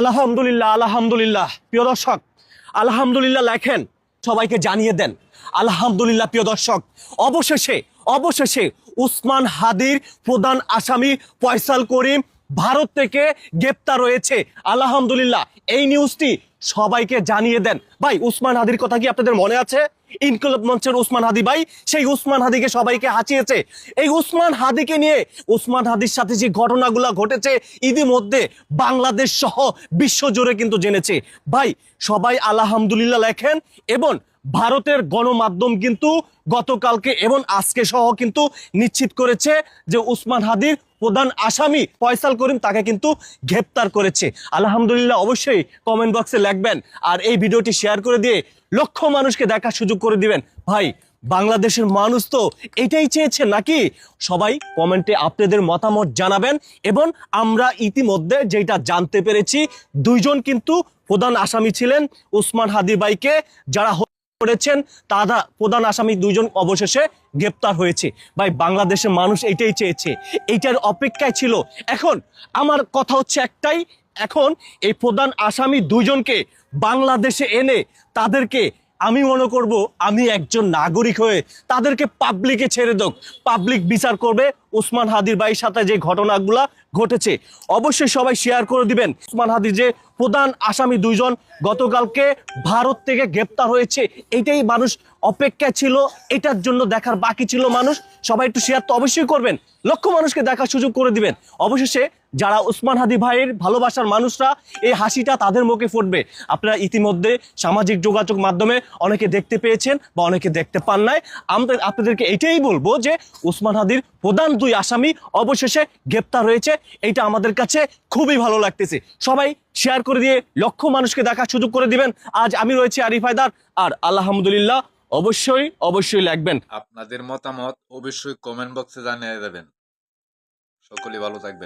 আলহামদুলিল্লাহ, আলহামদুলিল্লাহ। প্রিয় দর্শক, আলহামদুলিল্লাহ লেখেন, সবাইকে জানিয়ে দেন আলহামদুলিল্লাহ। প্রিয় দর্শক, অবশেষে অবশেষে উসমান হাদির প্রধান আসামি ফয়সাল করিম ভারত থেকে গ্রেপ্তার হয়েছে। আলহামদুলিল্লাহ, এই নিউজটি সবাইকে জানিয়ে দেন। ভাই, উসমান হাদির কথা কি আপনাদের মনে আছে? ইনকলাব মঞ্চের উসমান হাদি ভাই, সেই উসমান হাদিকে সবাইকে হাঁচিয়েছে। এই উসমান হাদিকে নিয়ে, উসমান হাদির সাথে যে ঘটনাগুলো ঘটেছে ইতিমধ্যে বাংলাদেশ সহ বিশ্বজুড়ে কিন্তু জেনেছে। ভাই, সবাই আলহামদুলিল্লাহ লেখেন। এবং ভারতের গণমাধ্যম কিন্তু গতকালকে এবং আজকে সহ কিন্তু নিশ্চিত করেছে যে উসমান হাদির প্রধান আসামি ফয়সাল করিম তাকে কিন্তু গ্রেপ্তার করেছে। আলহামদুলিল্লাহ অবশ্যই কমেন্ট বক্সে লিখবেন আর এই ভিডিওটি শেয়ার করে দিয়ে লক্ষ মানুষকে দেখার সুযোগ করে দিবেন। ভাই, বাংলাদেশের মানুষ তো এটাই চেয়েছে নাকি? সবাই কমেন্টে আপনাদের মতামত জানাবেন। এবং আমরা ইতিমধ্যে যেটা জানতে পেরেছি, দুইজন কিন্তু প্রধান আসামি ছিলেন উসমান হাদি ভাইকে যারা করেছেন, তারা প্রধান আসামি দুইজন অবশেষে গ্রেপ্তার হয়েছে। ভাই, বাংলাদেশের মানুষ এটাই চেয়েছে, এইটার অপেক্ষায় ছিল। এখন আমার কথা হচ্ছে একটাই, এখন এই প্রধান আসামি দুইজনকে বাংলাদেশে এনে তাদেরকে, আমি মনে করব, আমি একজন নাগরিক হয়ে তাদেরকে পাবলিকে ছেড়ে দাও। পাবলিক বিচার করবে উসমান হাদির ভাইয়ের সাথে যে ঘটনাগুলা ঘটেছে। অবশ্যই সবাই শেয়ার করে দিবেন। উসমান হাদির যে প্রধান আসামি দুইজন গতকালকে ভারত থেকে গ্রেপ্তার হয়েছে, এটাই মানুষ অপেক্ষা ছিল, এটার জন্য দেখার বাকি ছিল মানুষ। সবাই একটু শেয়ার তো অবশ্যই করবেন, লক্ষ মানুষকে দেখার সুযোগ করে দিবেন। অবশেষে যারা উসমান হাদি ভাইয়ের ভালোবাসার মানুষরা, এই হাসিটা তাদের মুখে ফুটবে। আপনারা ইতিমধ্যে সামাজিক যোগাযোগ মাধ্যমে অনেকে দেখতে পেয়েছেন বা অনেকে দেখতে পান নাই। আপনাদেরকে এটাই বলবো যে উসমান হাদির প্রধান দুই আসামি অবশেষে গ্রেপ্তার হয়েছে, এটা আমাদের কাছে খুবই ভালো লাগতেছে। সবাই শেয়ার করে দিয়ে লক্ষ মানুষকে দেখার সুযোগ করে দিবেন। আজ আমি রয়েছি আরিফ হায়দার, আর আলহামদুলিল্লাহ অবশ্যই অবশ্যই লিখবেন। আপনাদের মতামত অবশ্যই কমেন্ট বক্সে জানিয়ে দেবেন। সকলেই ভালো থাকবেন।